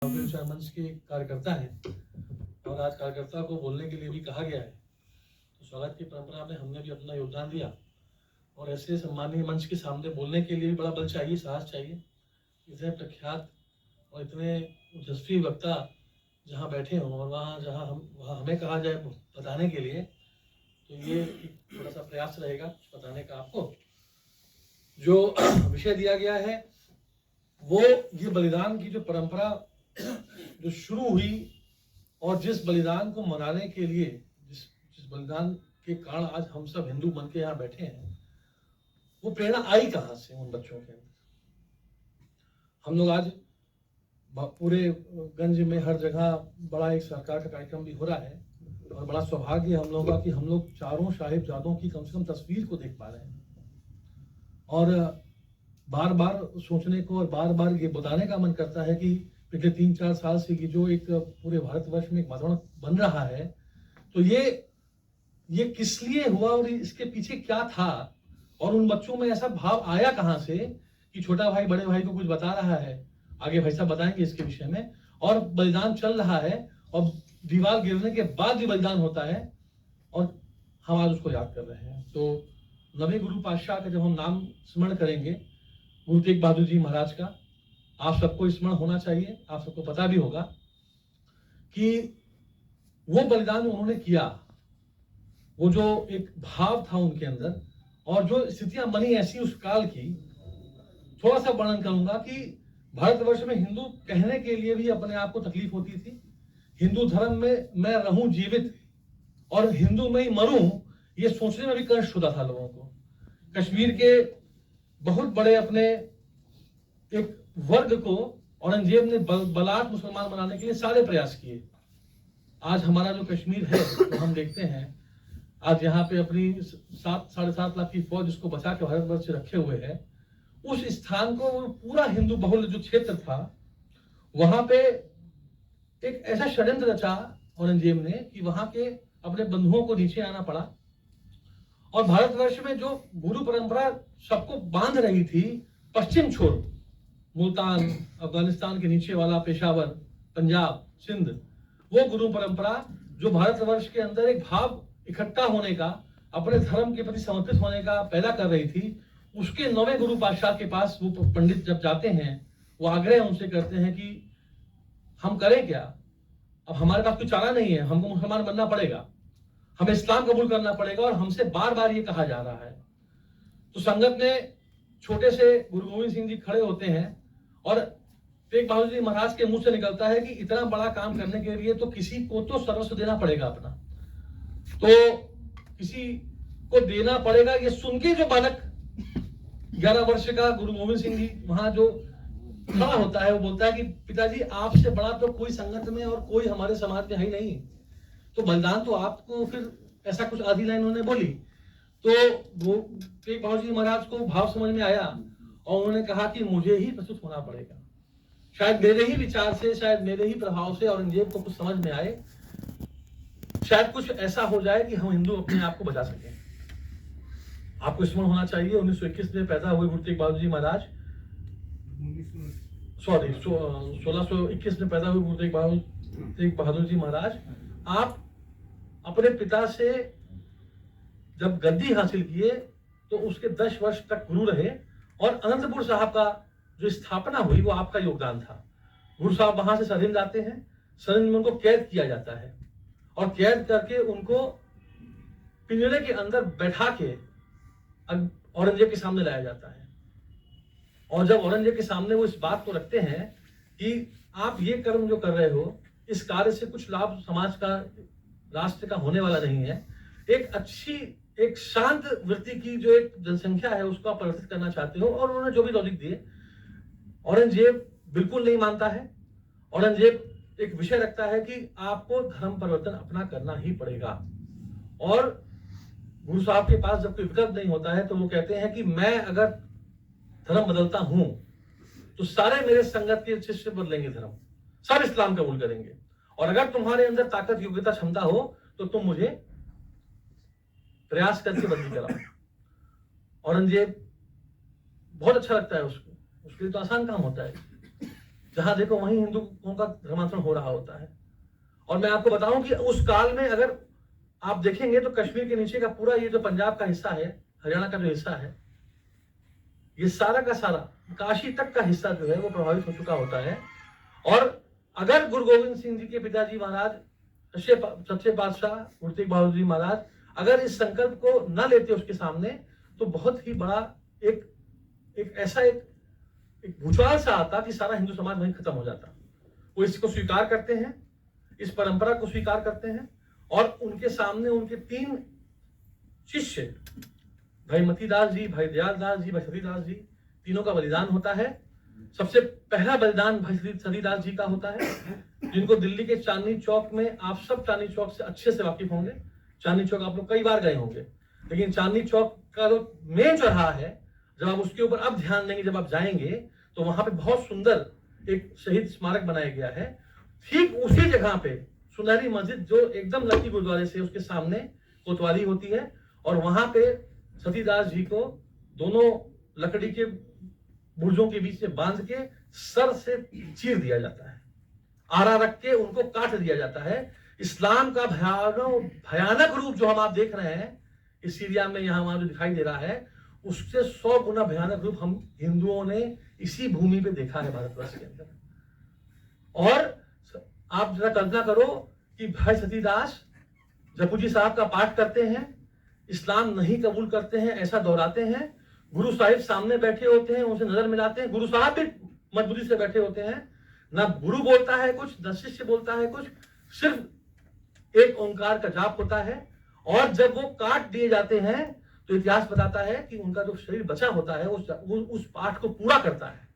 विचार मंच के कार्यकर्ता हैं और आज कार्यकर्ता को बोलने के लिए भी कहा गया है, तो स्वागत की परंपरा में हमने भी अपना योगदान दिया। और ऐसे सम्मानीय मंच के सामने बोलने के लिए भी बड़ा बल चाहिए, साहस चाहिए। इतने प्रख्यात और इतने यशस्वी वक्ता जहाँ बैठे हों और वहाँ हमें कहा जाए बताने के लिए, तो ये थोड़ा सा प्रयास रहेगा कुछ बताने का। आपको जो विषय दिया गया है वो ये बलिदान की जो परंपरा जो शुरू हुई और जिस बलिदान को मनाने के लिए जिस बलिदान के कारण आज हम सब हिंदू बन के यहाँ बैठे हैं, वो प्रेरणा आई कहाँ से उन बच्चों के अंदर। हम लोग आज पूरे गंज में हर जगह बड़ा एक सरकार का कार्यक्रम भी हो रहा है और बड़ा सौभाग्य हम लोगों का कि हम लोग चारों साहिबजादों की कम से कम तस्वीर को देख पा रहे हैं और बार बार सोचने को और बार बार ये बताने का मन करता है कि पिछले 3-4 साल से ये जो एक पूरे भारतवर्ष में एक वातावरण बन रहा है, तो ये किस लिए हुआ और इसके पीछे क्या था और उन बच्चों में ऐसा भाव आया कहाँ से कि छोटा भाई बड़े भाई को कुछ बता रहा है, आगे भाई साहब बताएंगे इसके विषय में, और बलिदान चल रहा है और दीवार गिरने के बाद भी बलिदान होता है और हम आज उसको याद कर रहे हैं। तो नवे गुरु पातशाह का जब हम नाम स्मरण करेंगे, गुरु तेग बहादुर जी महाराज का, आप सबको स्मरण होना चाहिए, आप सबको पता भी होगा कि वो बलिदान उन्होंने किया, वो जो एक भाव था उनके अंदर और जो स्थितियां बनी ऐसी उस काल की। थोड़ा सा वर्णन करूंगा कि भारतवर्ष में हिंदू कहने के लिए भी अपने आप को तकलीफ होती थी। हिंदू धर्म में मैं रहूं जीवित और हिंदू में ही मरूं, ये सोचने में भी कष्ट होता था लोगों को। कश्मीर के बहुत बड़े अपने एक वर्ग को औरंगजेब ने बलात् मुसलमान बनाने के लिए सारे प्रयास किए। आज हमारा जो कश्मीर है, तो हम देखते हैं आज यहाँ पे अपनी 7-7.5 लाख की फौज उसको बचा के भारतवर्ष से रखे हुए है। उस स्थान को पूरा हिंदू बहुल जो क्षेत्र था, वहां पे एक ऐसा षड्यंत्र रचा औरंगजेब ने कि वहां के अपने बंधुओं को नीचे आना पड़ा और भारतवर्ष में जो गुरु परंपरा सबको बांध रही थी, पश्चिम छोर मुल्तान, अफगानिस्तान के नीचे वाला पेशावर, पंजाब, सिंध, वो गुरु परंपरा जो भारतवर्ष के अंदर एक भाव इकट्ठा होने का, अपने धर्म के प्रति समर्पित होने का पैदा कर रही थी, उसके नवे गुरु पातशाह के पास वो पंडित जब जाते हैं, वो आग्रह उनसे करते हैं कि हम करें क्या, अब हमारे पास कोई चारा नहीं है, हमको मुसलमान बनना पड़ेगा, हमें इस्लाम कबूल करना पड़ेगा और हमसे बार बार ये कहा जा रहा है। तो संगत ने छोटे से गुरु गोविंद सिंह जी खड़े होते हैं और तेग बहादुर जी महाराज के मुंह से निकलता है कि इतना बड़ा काम करने के लिए तो किसी को तो सर्वस्व देना पड़ेगा अपना, तो किसी को देना पड़ेगा। ये सुन के जो बालक 11 वर्ष का गुरु गोविंद सिंह जी वहां जो खड़ा होता है, वो बोलता है कि पिताजी आपसे बड़ा तो कोई संगत में और कोई हमारे समाज में है ही नहीं, तो बलिदान तो आपको, फिर ऐसा कुछ आधी लाइन उन्होंने बोली। तो वो तेग बहादुर जी महाराज को भाव समझ में आया और उन्होंने कहा कि मुझे ही प्रस्तुत होना पड़ेगा, शायद मेरे ही विचार से, शायद मेरे ही प्रभाव से औरंगजेब को कुछ समझ में आए, शायद कुछ ऐसा हो जाए कि हम हिंदू अपने आप को बचा सकें। आपको स्मरण होना चाहिए 1921 में पैदा हुए गुरु तेग बहादुर जी महाराज, 1621 में पैदा हुए गुरु तेग बहादुर जी महाराज, आप अपने पिता से जब गद्दी हासिल किए तो उसके 10 वर्ष तक गुरु रहे और अनंतपुर साहब का जो स्थापना हुई वो आपका योगदान था। गुरु साहब वहां से सरहिंद आते हैं, सरहिंद में उनको कैद किया जाता है और कैद करके उनको पिंजरे के अंदर बैठा के औरंगजेब के सामने लाया जाता है। और जब औरंगजेब के सामने वो इस बात को रखते हैं कि आप ये कर्म जो कर रहे हो, इस कार्य से कुछ लाभ समाज का, राष्ट्र का होने वाला नहीं है, एक अच्छी, एक शांत वृत्ति की जो एक जनसंख्या है उसको आप परिवर्तित करना चाहते हो, और उन्होंने जो भी लॉजिक दिए, औरंगजेब बिल्कुल नहीं मानता है। औरंगजेब एक विषय रखता है कि आपको धर्म परिवर्तन अपना करना ही पड़ेगा और गुरु साहब के पास जब कोई विकल्प नहीं होता है तो वो कहते हैं कि मैं अगर धर्म बदलता हूं तो सारे मेरे संगत के शिष्य बदलेंगे धर्म, सब इस्लाम कबूल करेंगे, और अगर तुम्हारे अंदर ताकत, योग्यता, क्षमता हो तो तुम मुझे प्रयास करके बदली कराओ। औरंगजेब बहुत अच्छा लगता है उसको, उसके लिए तो आसान काम होता है। जहां देखो वहीं हिंदुओं का धर्मांतरण हो रहा होता है। और मैं आपको बताऊं कि उस काल में अगर आप देखेंगे तो कश्मीर के नीचे का पूरा ये जो पंजाब का हिस्सा है, हरियाणा का जो हिस्सा है, ये सारा का सारा काशी तक का हिस्सा जो है वो प्रभावित हो चुका होता है। और अगर गुरु गोविंद सिंह जी के पिताजी महाराज सच्चे पातशाह गुरु तेग बहादुर जी महाराज अगर इस संकल्प को न लेते उसके सामने, तो बहुत ही बड़ा एक ऐसा एक भूचाल सा आता कि सारा हिंदू समाज वहीं खत्म हो जाता। वो इसको स्वीकार करते हैं, इस परंपरा को स्वीकार करते हैं, और उनके सामने उनके 3 शिष्य, भाई मतीदास जी, भाई दयाल दास जी, भाई सतीदास जी, तीनों का बलिदान होता है। सबसे पहला बलिदान भाई सतीदास जी का होता है, जिनको दिल्ली के चांदनी चौक में, आप सब चांदनी चौक से अच्छे से वाकिफ होंगे, चांदनी चौक आप लोग कई बार गए होंगे, लेकिन चांदनी चौक का जो मेन चौराहा है, जब आप उसके ऊपर अब ध्यान देंगे, जब आप जाएंगे तो वहां पे बहुत सुंदर एक शहीद स्मारक बनाया गया है। ठीक उसी जगह पे सुनहरी मस्जिद जो एकदम लकी गुरुद्वारे से उसके सामने कोतवाली होती है, और वहां पे सतीदास जी को दोनों लकड़ी के बुर्जों के बीच में बांध के सर से चीर दिया जाता है, आरा रख के उनको काट दिया जाता है। इस्लाम का भयानक रूप जो हम आप देख रहे हैं इस सीरिया में, यहाँ वहां जो दिखाई दे रहा है, उससे 100 गुना भयानक रूप हम हिंदुओं ने इसी भूमि पे देखा है भारतवर्ष के अंदर। और आप जरा कल्पना करो कि भाई सतीदास जपू जी साहब का पाठ करते हैं, इस्लाम नहीं कबूल करते हैं ऐसा दोहराते हैं, गुरु साहिब सामने बैठे होते हैं, उनसे नजर मिलाते हैं, गुरु साहब भी मजबूरी से बैठे होते हैं, ना गुरु बोलता है कुछ, न शिष्य बोलता है कुछ, सिर्फ एक ओंकार का जाप होता है। और जब वो काट दिए जाते हैं तो इतिहास बताता है कि उनका जो शरीर बचा होता है वो उस पाठ को पूरा करता है।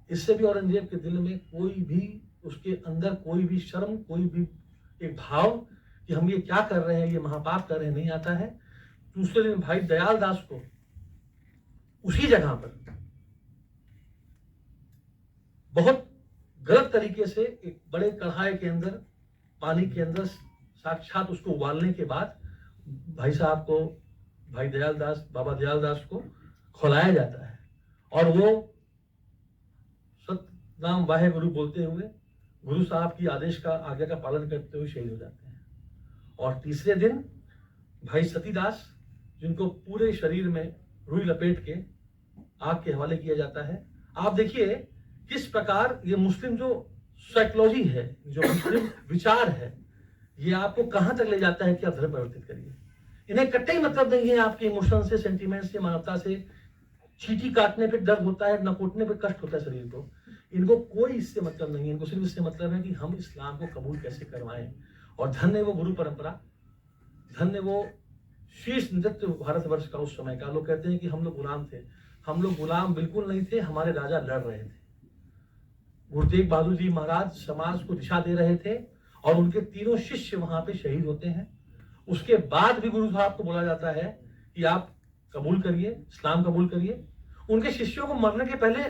इससे भी औरंगजेब के दिल में कोई भी, उसके अंदर कोई भी शर्म, कोई भी एक भाव कि हम ये क्या कर रहे हैं, ये महापाप कर रहे हैं, नहीं आता है। दूसरे दिन भाई दयाल दास को उसी जगह पर बहुत गलत तरीके से एक बड़े कढ़ाई के अंदर, पानी के अंदर साक्षात उसको उबालने के बाद भाई साहब को, भाई दयाल दास, बाबा दयाल दास को खिलाया जाता है, और वो सतनाम वाहे गुरु बोलते हुए गुरु साहब की आदेश का, आज्ञा का पालन करते हुए शहीद हो जाते हैं। और तीसरे दिन भाई सतीदास, जिनको पूरे शरीर में रुई लपेट के आग के हवाले किया जाता है। आप देखिए किस प्रकार ये मुस्लिम जो साइकोलॉजी है, जो मुस्लिम विचार है, ये आपको कहां तक ले जाता है कि आप धर्म परिवर्तित करिए। इन्हें कतई मतलब नहीं है आपके इमोशन से, सेंटीमेंट से, मानवता से। चींटी काटने पे दर्द होता है, नकोटने पे कष्ट होता है शरीर को, इनको कोई इससे मतलब नहीं है। इनको सिर्फ इससे मतलब है कि हम इस्लाम को कबूल कैसे करवाएं। और धन्य वो गुरु परंपरा, धन्य वो शीर्ष नेतृत्व भारतवर्ष का उस समय का। लोग कहते हैं कि हम लोग गुलाम थे, हम लोग गुलाम बिल्कुल नहीं थे, हमारे राजा लड़ रहे थे। गुरु तेग बहादुर जी महाराज समाज को दिशा दे रहे थे, और उनके तीनों शिष्य वहां पे शहीद होते हैं। उसके बाद भी गुरु साहब को बोला जाता है कि आप कबूल करिए, इस्लाम कबूल करिए। उनके शिष्यों को मरने के पहले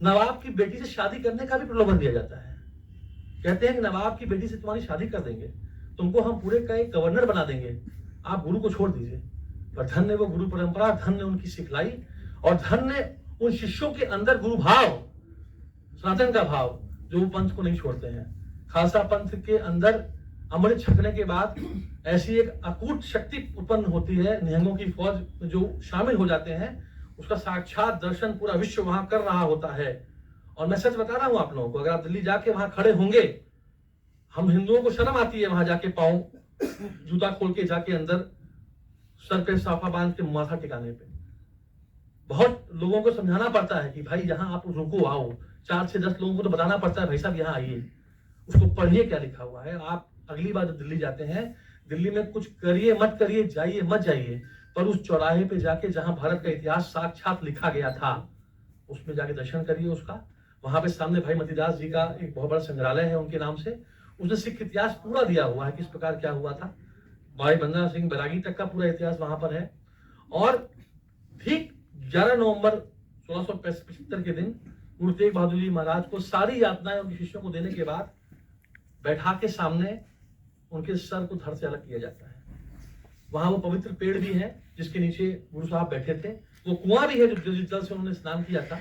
नवाब की बेटी से शादी करने का भी प्रलोभन दिया जाता है। कहते हैं कि नवाब की बेटी से तुम्हारी शादी कर देंगे, तुमको हम पूरे का एक गवर्नर बना देंगे, आप गुरु को छोड़ दीजिए। पर धन्य वो गुरु परंपरा, धन्य उनकी सिखलाई, और धन्य उन शिष्यों के अंदर गुरु भाव, सनातन का भाव, जो वो पंथ को नहीं छोड़ते हैं। खालसा पंथ के अंदर अमृत छकने के बाद ऐसी एक अकूट शक्ति उत्पन्न होती है, निहंगों की फौज जो शामिल हो जाते हैं, उसका साक्षात दर्शन पूरा विश्व वहां कर रहा होता है। और मैं सच बता रहा हूं आप लोगों को, अगर आप दिल्ली जाके वहां खड़े होंगे, हम हिंदुओं को शर्म आती है वहां जाके पांव जूता खोल के जाके अंदर सर पे साफा बांध के माथा टिकाने पे। बहुत लोगों को समझाना पड़ता है कि भाई यहाँ आप रुको, आओ, 4 से 10 लोगों को तो बताना पड़ता है भाई साहब यहाँ आइए, उसको पढ़िए क्या लिखा हुआ है। आप अगली बार जब दिल्ली जाते हैं, दिल्ली में कुछ करिए मत करिए, जाइए मत जाइए, पर उस चौराहे पे जाके जहां भारत का इतिहास साक्षात लिखा गया था, उसमें जाके दर्शन करिए उसका। वहां पे सामने भाई मतीदास जी का एक बहुत बड़ा संग्रहालय है उनके नाम से, उसने सिख इतिहास पूरा दिया हुआ है, किस प्रकार क्या हुआ था। भाई बंदा सिंह बैरागी तक का पूरा इतिहास वहां पर है। और ठीक 11 नवंबर 1675 के दिन गुरु तेग बहादुर जी महाराज को सारी यातनाएं उनके शिष्यों को देने के बाद बैठा के सामने उनके सर को धड़ से अलग किया जाता है। वहां वो पवित्र पेड़ भी है जिसके नीचे गुरु साहब बैठे थे, वो कुआं भी है जो जल से उन्होंने स्नान किया था,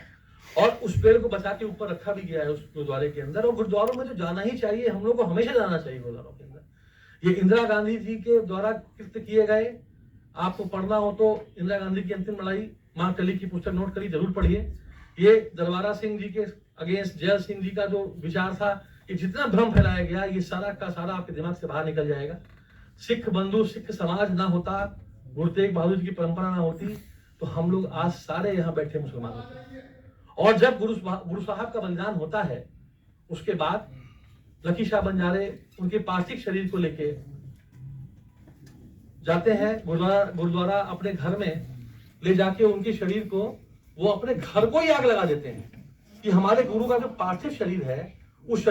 और उस पेड़ को बचा के ऊपर रखा भी गया है उस गुरुद्वारे के अंदर। और गुरुद्वारों में तो जाना ही चाहिए, हम लोग को हमेशा जाना चाहिए गुरुद्वारों के अंदर। ये इंदिरा गांधी जी के द्वारा कृत किए गए, आपको पढ़ना हो तो इंदिरा गांधी की अंतिम लड़ाई मां टली की पुस्तक नोट करिए, जरूर पढ़िए। ये दरबारा सिंह जी के अगेंस्ट जय सिंह जी का जो विचार था, कि जितना भ्रम फैलाया गया ये सारा का सारा आपके दिमाग से बाहर निकल जाएगा। सिख बंधु सिख समाज ना होता, गुरु तेग बहादुर की परंपरा ना होती, तो हम लोग आज सारे यहाँ बैठे मुसलमान होते। और जब गुरु साहब का बलिदान होता है, उसके बाद लकी शाह बंजारे उनके पार्थिव शरीर को लेके जाते हैं गुरुद्वारा अपने घर में ले जाके उनके शरीर को, वो अपने घर को ही आग लगा देते हैं कि हमारे गुरु का जो पार्थिव शरीर है उस